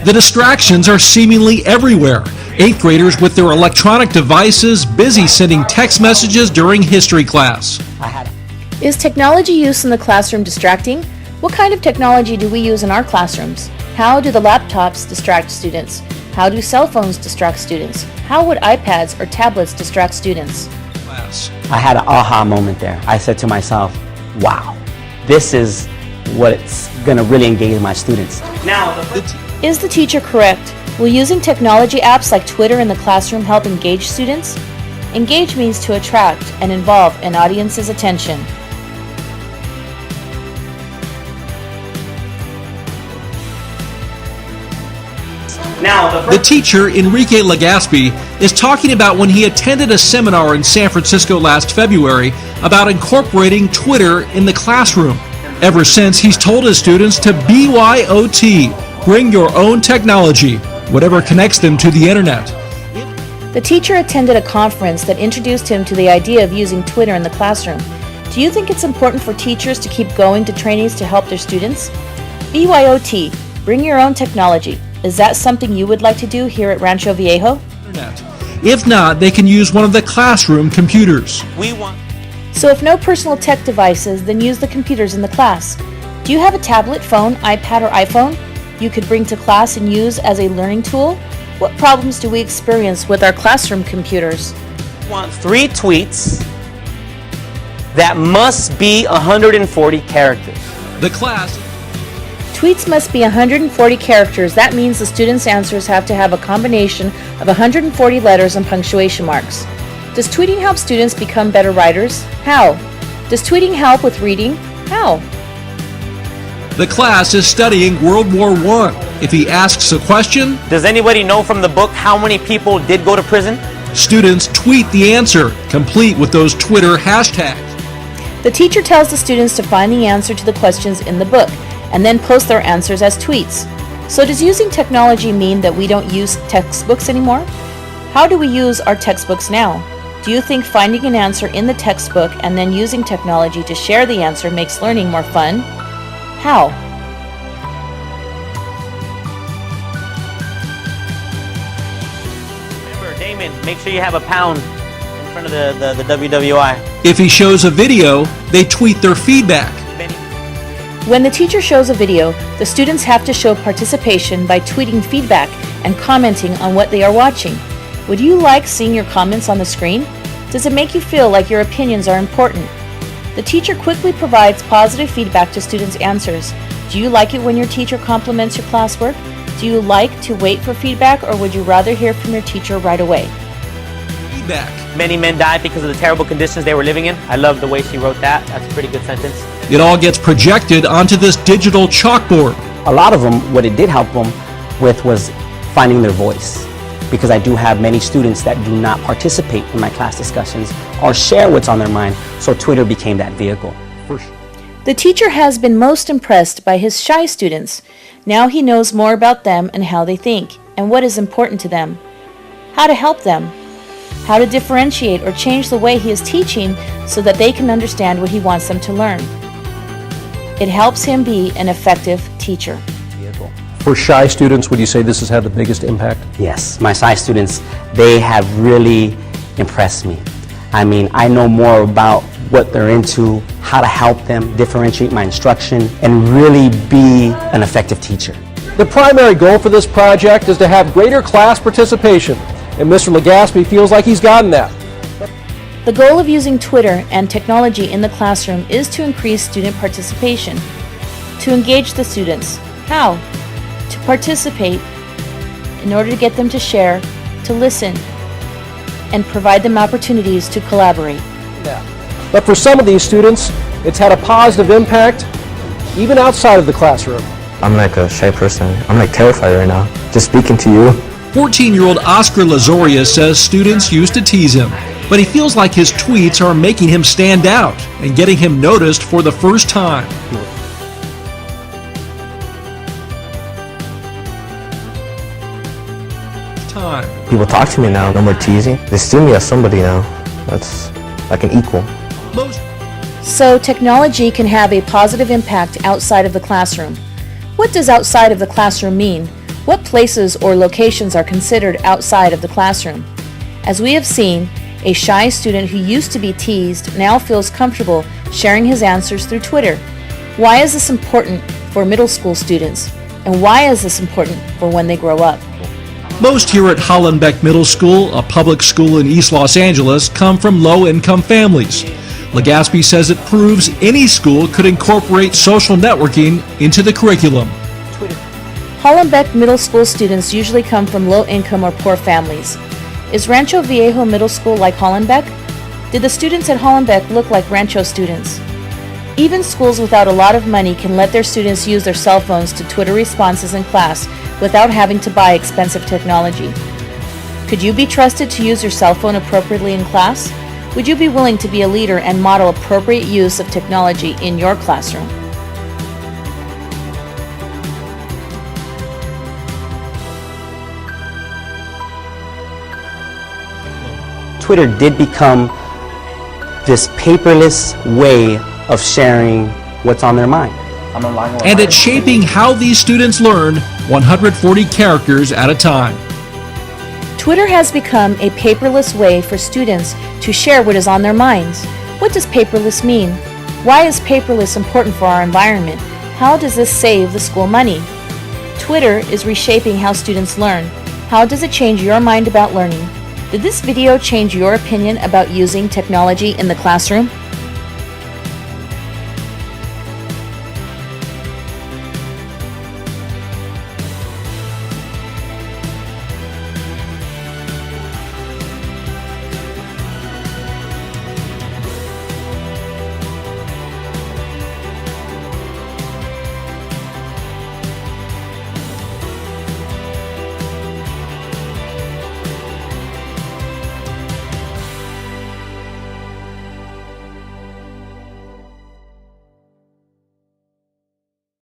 The distractions are seemingly everywhere. 8th graders with their electronic devices busy sending text messages during history class. Is technology use in the classroom distracting? What kind of technology do we use in our classrooms? How do the laptops distract students? How do cell phones distract students? How would iPads or tablets distract students? I had an aha moment there. I said to myself, wow, this is what's going to really engage my students. Is the teacher correct? Will using technology apps like Twitter in the classroom help engage students? Engage means to attract and involve an audience's attention. The teacher, Enrique Legaspi, is talking about when he attended a seminar in San Francisco last February about incorporating Twitter in the classroom. Ever since, he's told his students to BYOT, bring your own technology, whatever connects them to the internet. The teacher attended a conference that introduced him to the idea of using Twitter in the classroom. Do you think it's important for teachers to keep going to trainings to help their students? BYOT, bring your own technology. Is that something you would like to do here at Rancho Viejo? If not, they can use one of the classroom computers. So if no personal tech devices, then use the computers in the class. Do you have a tablet, phone, iPad, or iPhone you could bring to class and use as a learning tool? What problems do we experience with our classroom computers? I want 3 tweets that must be 140 characters. The class. Tweets must be 140 characters. That means the students' answers have to have a combination of 140 letters and punctuation marks. Does tweeting help students become better writers? How? Does tweeting help with reading? How? The class is studying World War I. If he asks a question, Does anybody know from the book how many people did go to prison? students tweet the answer, complete with those Twitter hashtags. The teacher tells the students to find the answer to the questions in the book and then post their answers as tweets. So does using technology mean that we don't use textbooks anymore? How do we use our textbooks now? Do you think finding an answer in the textbook and then using technology to share the answer makes learning more fun? How? Remember, Damon, make sure you have a pound in front of the WWI. If he shows a video, they tweet their feedback. When the teacher shows a video, the students have to show participation by tweeting feedback and commenting on what they are watching. Would you like seeing your comments on the screen? Does it make you feel like your opinions are important? The teacher quickly provides positive feedback to students' answers. Do you like it when your teacher compliments your classwork? Do you like to wait for feedback, or would you rather hear from your teacher right away? Feedback. Many men died because of the terrible conditions they were living in. I love the way she wrote that. That's a pretty good sentence. It all gets projected onto this digital chalkboard. A lot of them, what it did help them with was finding their voice. Because I do have many students that do not participate in my class discussions or share what's on their mind, so Twitter became that vehicle. The teacher has been most impressed by his shy students. Now he knows more about them and how they think, and what is important to them. How to help them. How to differentiate or change the way he is teaching so that they can understand what he wants them to learn. It helps him be an effective teacher. For shy students, would you say this has had the biggest impact? Yes, my sci students, they have really impressed me. I mean, I know more about what they're into, how to help them, differentiate my instruction, and really be an effective teacher. The primary goal for this project is to have greater class participation, and Mr. Legaspi feels like he's gotten that. The goal of using Twitter and technology in the classroom is to increase student participation, to engage the students. How? To participate in order to get them to share, to listen, and provide them opportunities to collaborate. But for some of these students, it's had a positive impact even outside of the classroom. I'm like a shy person. I'm like terrified right now, just speaking to you. 14-year-old Oscar Lazoria says students used to tease him, but he feels like his tweets are making him stand out and getting him noticed for the first time. People talk to me now, no more teasing. They see me as somebody now. That's like an equal. So technology can have a positive impact outside of the classroom. What does outside of the classroom mean? What places or locations are considered outside of the classroom? As we have seen, a shy student who used to be teased now feels comfortable sharing his answers through Twitter. Why is this important for middle school students? And why is this important for when they grow up? Most here at Hollenbeck Middle School, a public school in East Los Angeles, come from low-income families. Legaspi says it proves any school could incorporate social networking into the curriculum. Hollenbeck Middle School students usually come from low-income or poor families. Is Rancho Viejo Middle School like Hollenbeck? Did the students at Hollenbeck look like Rancho students? Even schools without a lot of money can let their students use their cell phones to Twitter responses in class without having to buy expensive technology. Could you be trusted to use your cell phone appropriately in class? Would you be willing to be a leader and model appropriate use of technology in your classroom? Twitter did become this paperless way of sharing what's on their mind. And it's shaping how these students learn 140 characters at a time. Twitter has become a paperless way for students to share what is on their minds. What does paperless mean? Why is paperless important for our environment? How does this save the school money? Twitter is reshaping how students learn. How does it change your mind about learning? Did this video change your opinion about using technology in the classroom?